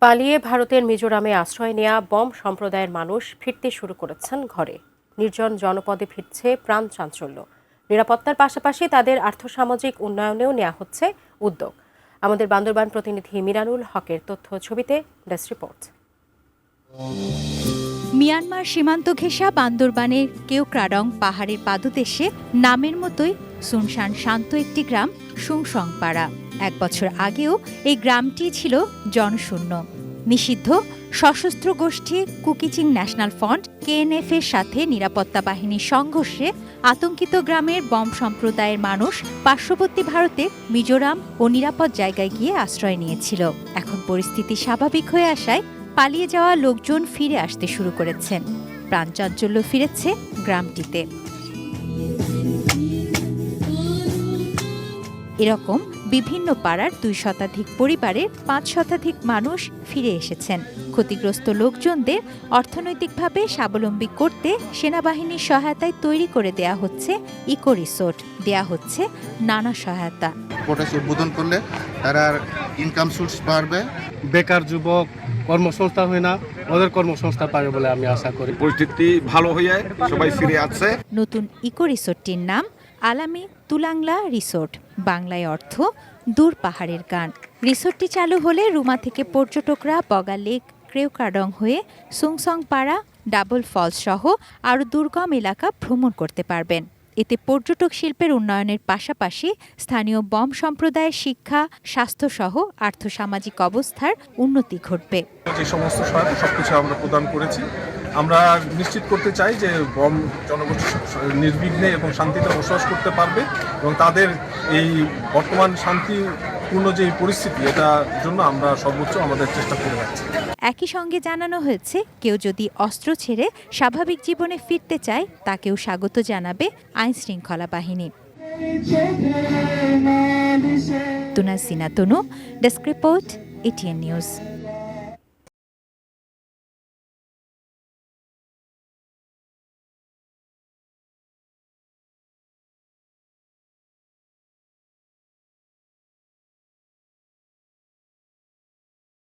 পালিয়ে ভারতের মিজোরামে আশ্রয় নেয়া বম সম্প্রদায়ের মানুষ ফিরতে শুরু করেছেন ঘরে। নির্জন জনপদে ফিরছে প্রাণ চাঞ্চল্য। নিরাপত্তার পাশাপাশি তাদের আর্থসামাজিক উন্নয়নেও নেওয়া হচ্ছে উদ্যোগ। আমাদের বান্দরবান প্রতিনিধি মিরানুল হকের তথ্য ছবিতে ডেস্ক রিপোর্ট। মিয়ানমার সীমান্ত ঘেঁষা বান্দরবানের কেওক্রাডং পাহাড়ের পাদদেশে নামের মতোই সুনসান শান্ত একটি গ্রাম সুংসং পাড়া। 1 বছর আগেও এই গ্রামটি ছিল জনশূন্য। নিষিদ্ধ সশস্ত্র গোষ্ঠী কুকিচিং ন্যাশনাল ফ্রন্ট KNF এর সাথে নিরাপত্তা বাহিনীর সংঘর্ষে আতঙ্কিত গ্রামের বম সম্প্রদায়ের মানুষ পার্শ্ববর্তী ভারতে মিজোরাম ও নিরাপদ জায়গায় গিয়ে আশ্রয় নিয়েছিল। এখন পরিস্থিতি স্বাভাবিক হয়ে আসায় পালিয়ে যাওয়া লোকজন ফিরে আসতে শুরু করেছেন। প্রাণচাঞ্চল্য ফিরেছে গ্রামটিতে। এরকম বিভিন্ন পাড়ার 2 শতাধিক পরিবারের 5 শতাধিক মানুষ ফিরে এসেছেন। ক্ষতিগ্রস্ত লোকজনদের অর্থনৈতিকভাবে স্বাবলম্বী করতে সেনাবাহিনীর সহায়তায় তৈরি করে দেয়া হচ্ছে ইকো রিসোর্ট, দেয়া হচ্ছে নানা সহায়তা। পটাশ উদ্বোধন করলে তারা ইনকাম সোর্স বাড়বে। বেকার যুবক কর্মসংস্থান হয় না, ওদের কর্মসংস্থান পাবে বলে আমি আশা করি। পরিস্থিতি ভালো হয়ে সবাই ফিরে আসছে। নতুন ইকো রিসোর্টটির নাম আলামি তুলাংলা রিসোর্ট, বাংলায় অর্থ দূর পাহাড়ের গান। রিসোর্টটি চালু হলে রুমা থেকে পর্যটকরা বগা লেক, কেওক্রাডং হয়ে সুংসং পাড়া, ডাবল ফলস সহ আরও দুর্গম এলাকা ভ্রমণ করতে পারবেন। এতে পর্যটক শিল্পের উন্নয়নের পাশাপাশি স্থানীয় বম সম্প্রদায়ের শিক্ষা, স্বাস্থ্যসহ আর্থসামাজিক অবস্থার উন্নতি ঘটবে। যে সমস্ত সহায়তা সবকিছু আমরা প্রদান করেছি। আমরা নিশ্চিত করতে চাই যে বম জনগোষ্ঠী নির্বিঘ্নে এবং শান্তিতে বসবাস করতে পারবে এবং তাদের এই বর্তমান শান্তিপূর্ণ যে পরিস্থিতি, এটার জন্য আমরা সর্বোচ্চ আমাদের চেষ্টা করে যাচ্ছি। একই সঙ্গে জানানো হয়েছে, কেউ যদি অস্ত্র ছেড়ে স্বাভাবিক জীবনে ফিরতে চায় তাকেও স্বাগত জানাবে আইনশৃঙ্খলা বাহিনী। তুনা সিনা তনু, ডেস্ক রিপোর্ট, ATN নিউজ।